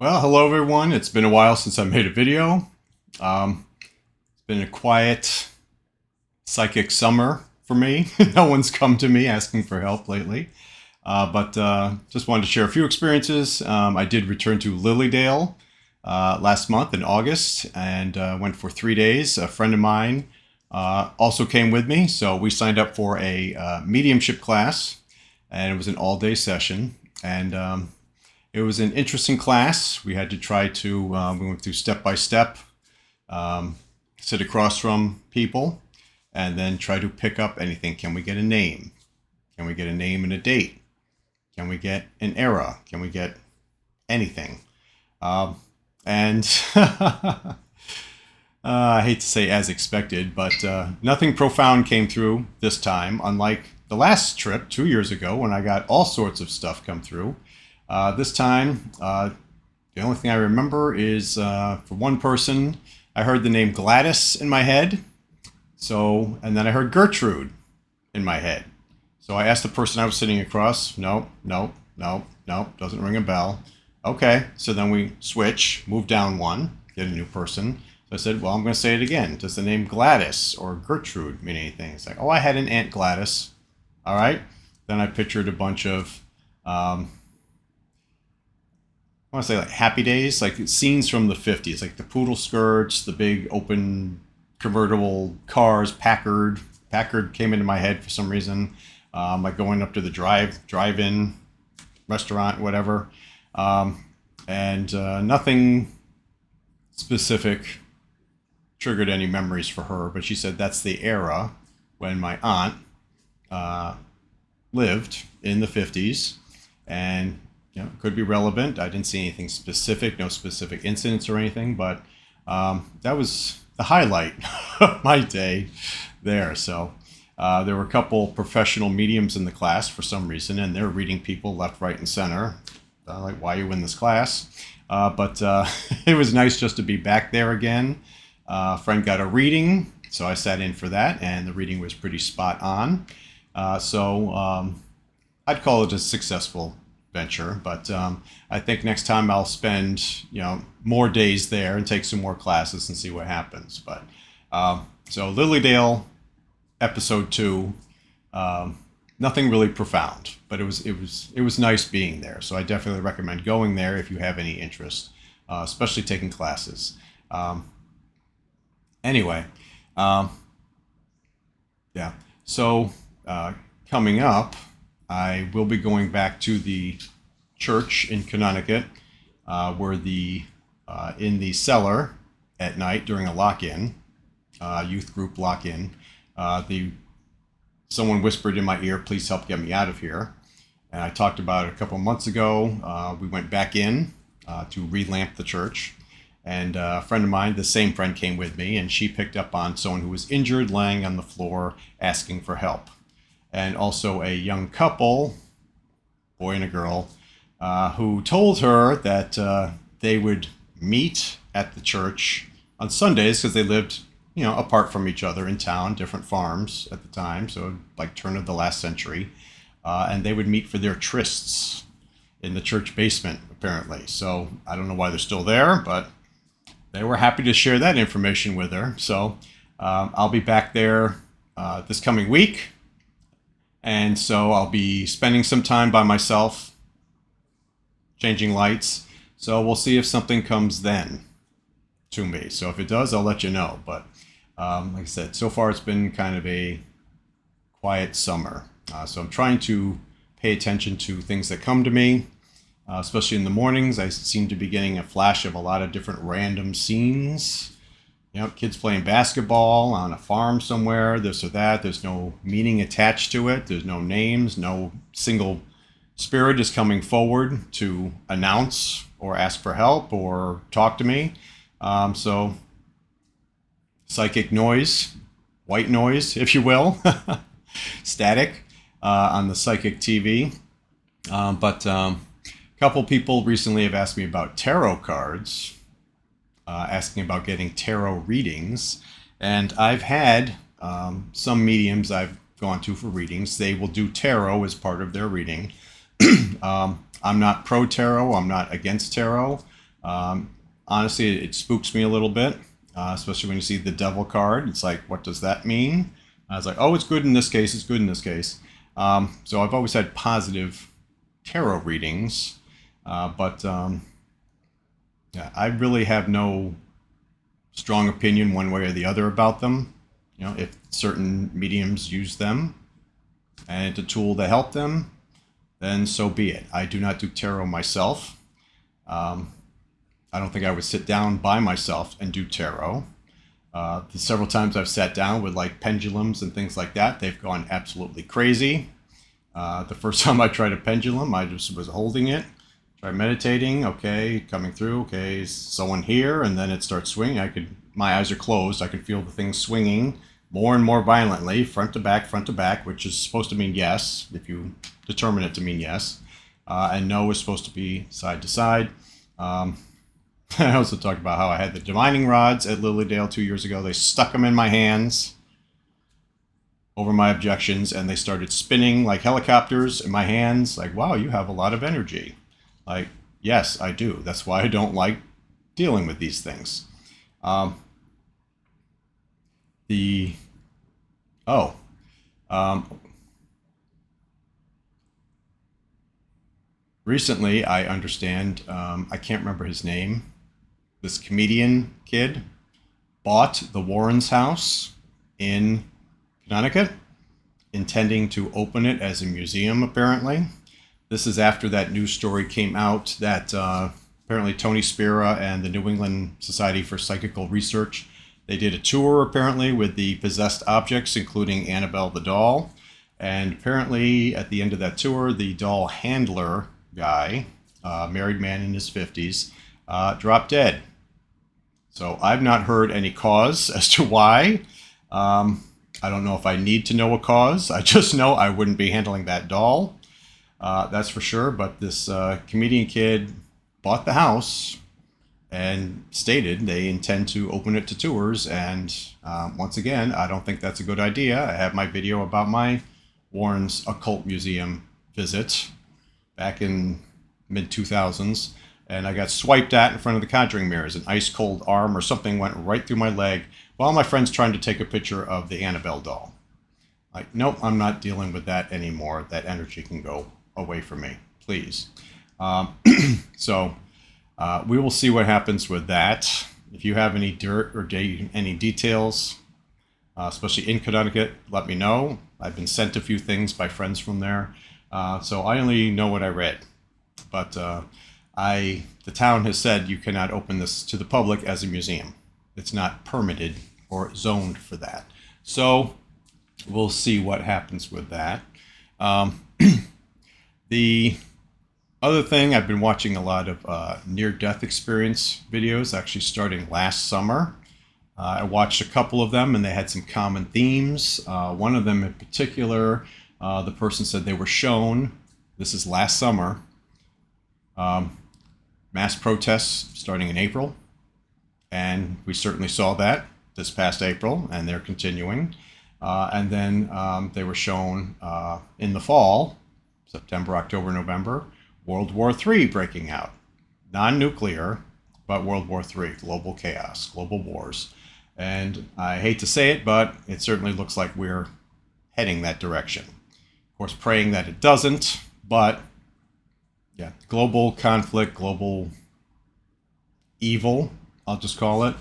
Well, hello everyone. It's been a while since I made a video. It's been a quiet psychic summer for me. No one's come to me asking for help lately. But just wanted to share a few experiences. I did return to LilyDale last month in August and went for 3 days. A friend of mine also came with me, so we signed up for a mediumship class, and it was an all-day session. And it was an interesting class. We had to try to, we went through step by step, sit across from people, and then try to pick up anything. Can we get a name? Can we get a name and a date? Can we get an era? Can we get anything? And I hate to say as expected, but nothing profound came through this time, unlike the last trip 2 years ago when I got all sorts of stuff come through. This time, the only thing I remember is for one person, I heard the name Gladys in my head. And then I heard Gertrude in my head. So I asked the person I was sitting across. No, doesn't ring a bell. Okay, so then we switch, move down one, get a new person. So I said, well, I'm going to say it again. Does the name Gladys or Gertrude mean anything? It's like, oh, I had an Aunt Gladys. All right. Then I pictured a bunch of I want to say like Happy Days, like scenes from the 50s, like the poodle skirts, the big open convertible cars, Packard. Packard came into my head for some reason, like going up to the drive-in restaurant, whatever. And nothing specific triggered any memories for her, but she said that's the era when my aunt lived in the 50s, and it could be relevant. I didn't see anything specific, no specific incidents or anything, but that was the highlight of my day there. So there were a couple professional mediums in the class for some reason, and they're reading people left, right, and center. Like, why are you in this class? But it was nice just to be back there again. A friend got a reading, so I sat in for that, and the reading was pretty spot on. So I'd call it a successful venture, but I think next time I'll spend more days there and take some more classes and see what happens. But so LilyDale episode 2, nothing really profound, but it was nice being there. So I definitely recommend going there if you have any interest, especially taking classes. Anyway, yeah. So coming up, I will be going back to the church in Connecticut, where in the cellar at night during a lock-in, youth group lock-in, someone whispered in my ear, "Please help get me out of here." And I talked about it a couple months ago. We went back in to relamp the church, and a friend of mine, the same friend, came with me, and she picked up on someone who was injured, laying on the floor, asking for help. And also a young couple, boy and a girl, who told her that they would meet at the church on Sundays because they lived, apart from each other in town, different farms at the time, so like turn of the last century, and they would meet for their trysts in the church basement, apparently. So I don't know why they're still there, but they were happy to share that information with her. So I'll be back there this coming week. And so I'll be spending some time by myself, changing lights. So we'll see if something comes then to me. So if it does, I'll let you know. But like I said, so far it's been kind of a quiet summer. So I'm trying to pay attention to things that come to me, especially in the mornings. I seem to be getting a flash of a lot of different random scenes. Kids playing basketball on a farm somewhere, this or that. There's no meaning attached to it. There's no names. No single spirit is coming forward to announce or ask for help or talk to me. So psychic noise, white noise, if you will, static on the psychic TV. But a couple people recently have asked me about tarot cards. Asking about getting tarot readings, and I've had some mediums I've gone to for readings. They will do tarot as part of their reading. I'm not pro tarot. I'm not against tarot. Honestly, it spooks me a little bit, especially when you see the devil card. It's like, what does that mean? I was like, oh, it's good in this case. It's good in this case. So I've always had positive tarot readings, but yeah, I really have no strong opinion one way or the other about them. If certain mediums use them and it's a tool to help them, then so be it. I do not do tarot myself. I don't think I would sit down by myself and do tarot. The several times I've sat down with like pendulums and things like that, they've gone absolutely crazy. The first time I tried a pendulum, I just was holding it, tried meditating. Okay, coming through. Okay, someone here, and then it starts swinging. My eyes are closed. I could feel the thing swinging more and more violently, front to back, which is supposed to mean yes, if you determine it to mean yes, and no is supposed to be side to side. I also talked about how I had the divining rods at LilyDale 2 years ago. They stuck them in my hands over my objections, and they started spinning like helicopters in my hands. Like, wow, you have a lot of energy. Like, yes, I do. That's why I don't like dealing with these things. Recently, I understand, I can't remember his name, this comedian kid bought the Warrens' house in Connecticut, intending to open it as a museum, apparently. This is after that news story came out that apparently Tony Spira and the New England Society for Psychical Research, they did a tour, apparently, with the possessed objects, including Annabelle the doll. And apparently, at the end of that tour, the doll handler guy, married man in his 50s, dropped dead. So I've not heard any cause as to why. I don't know if I need to know a cause. I just know I wouldn't be handling that doll. That's for sure. But this comedian kid bought the house and stated they intend to open it to tours. And once again, I don't think that's a good idea. I have my video about my Warren's Occult Museum visit back in mid-2000s. And I got swiped at in front of the Conjuring mirrors. An ice cold arm or something went right through my leg while my friend's trying to take a picture of the Annabelle doll. Like, nope, I'm not dealing with that anymore. That energy can go away from me, please. So we will see what happens with that. If you have any dirt or any details, especially in Connecticut, let me know. I've been sent a few things by friends from there. So I only know what I read. But the town has said you cannot open this to the public as a museum. It's not permitted or zoned for that. So we'll see what happens with that. The other thing, I've been watching a lot of near-death experience videos, actually starting last summer. I watched a couple of them, and they had some common themes. One of them in particular, the person said they were shown, this is last summer, mass protests starting in April, and we certainly saw that this past April, and they're continuing. And then they were shown in the fall, September, October, November, World War III breaking out. Non-nuclear, but World War III, global chaos, global wars. And I hate to say it, but it certainly looks like we're heading that direction. Of course, praying that it doesn't, but yeah, global conflict, global evil, I'll just call it,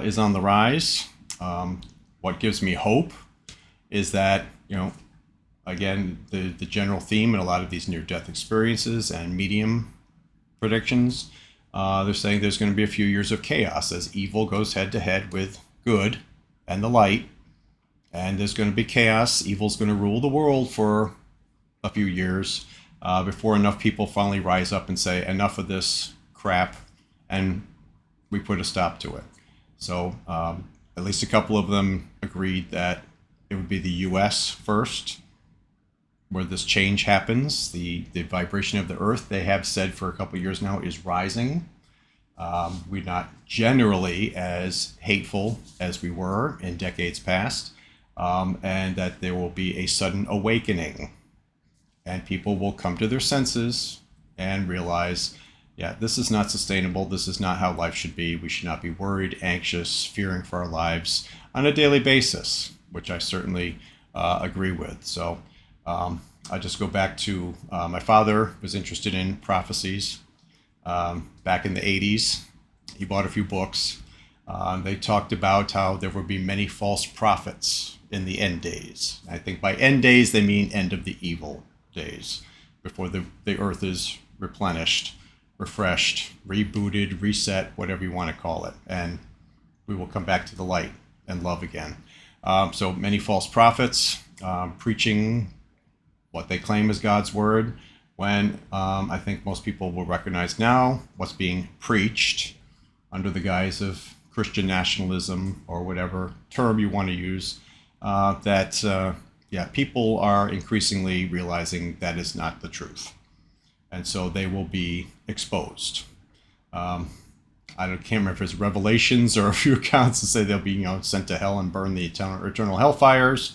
is on the rise. What gives me hope is that, again, the general theme in a lot of these near-death experiences and medium predictions, they're saying there's going to be a few years of chaos as evil goes head-to-head with good and the light, and there's going to be chaos. Evil's going to rule the world for a few years before enough people finally rise up and say, enough of this crap, and we put a stop to it. So at least a couple of them agreed that it would be the U.S. first, where this change happens. The vibration of the earth, they have said for a couple of years now, is rising. We're not generally as hateful as we were in decades past, and that there will be a sudden awakening, and people will come to their senses and realize Yeah, this is not sustainable. This is not how life should be. We should not be worried, anxious, fearing for our lives on a daily basis, which I certainly agree with. So I just go back to my father was interested in prophecies back in the 80s. He bought a few books. They talked about how there would be many false prophets in the end days. I think by end days, they mean end of the evil days, before the earth is replenished, refreshed, rebooted, reset, whatever you want to call it. And we will come back to the light and love again. So many false prophets preaching what they claim is God's word, when I think most people will recognize now what's being preached under the guise of Christian nationalism or whatever term you want to use, people are increasingly realizing that is not the truth. And so they will be exposed. I can't remember if it's Revelations or a few accounts that say they'll be, sent to hell and burn the eternal hellfires.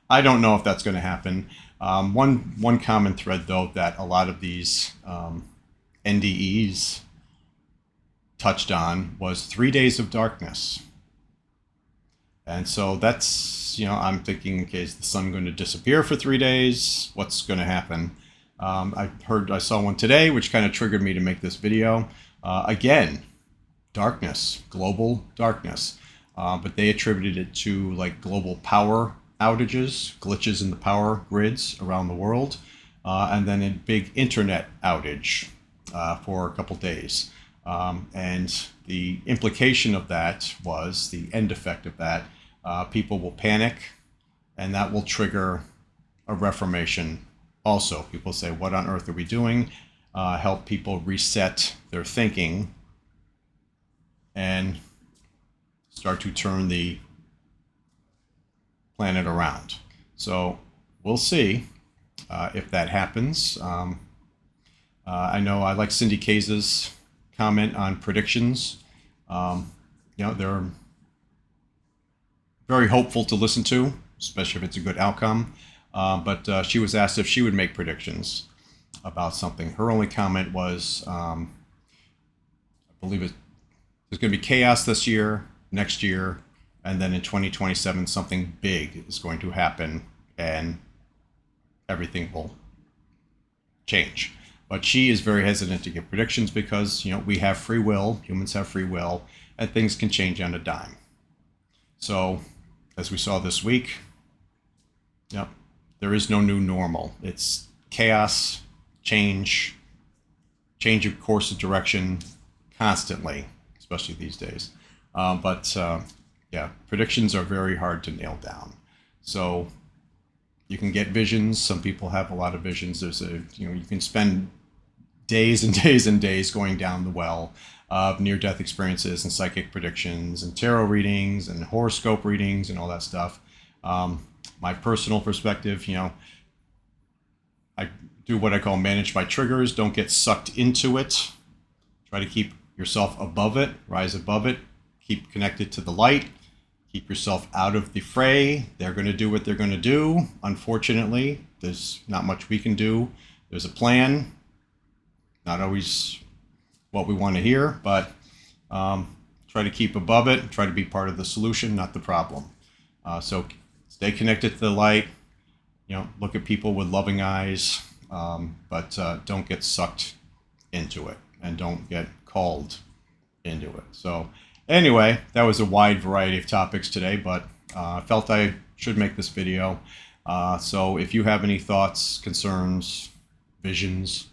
I don't know if that's going to happen. One common thread, though, that a lot of these NDEs touched on was 3 days of darkness. And so that's, I'm thinking, okay, is the sun going to disappear for 3 days? What's going to happen? I saw one today, which kind of triggered me to make this video. Again, darkness, global darkness. But they attributed it to like global power outages, glitches in the power grids around the world, and then a big internet outage for a couple days. And the implication of that was, the end effect of that, people will panic, and that will trigger a reformation. Also, people say, what on earth are we doing? Help people reset their thinking and start to turn the planet around. So we'll see if that happens. I know I like Cindy Kaye's comment on predictions. They're very hopeful to listen to, especially if it's a good outcome. But she was asked if she would make predictions about something. Her only comment was, I believe there's going to be chaos this year, next year, and then in 2027, something big is going to happen and everything will change. But she is very hesitant to give predictions because, we have free will, humans have free will, and things can change on a dime. So, as we saw this week, there is no new normal. It's chaos, change of course of direction constantly, especially these days. Predictions are very hard to nail down. So you can get visions. Some people have a lot of visions. You can spend days and days and days going down the well of near-death experiences and psychic predictions and tarot readings and horoscope readings and all that stuff. My personal perspective, I do what I call manage my triggers. Don't get sucked into it. Try to keep yourself above it, rise above it, keep connected to the light, keep yourself out of the fray. They're going to do what they're going to do. Unfortunately, there's not much we can do. There's a plan, not always what we want to hear, but try to keep above it, try to be part of the solution, not the problem. So stay connected to the light, look at people with loving eyes, but don't get sucked into it and don't get called into it. So anyway, that was a wide variety of topics today, but I felt I should make this video. So if you have any thoughts, concerns, visions,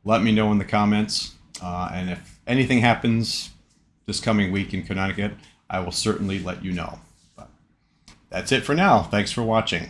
let me know in the comments. And if anything happens this coming week in Connecticut, I will certainly let you know. But that's it for now. Thanks for watching.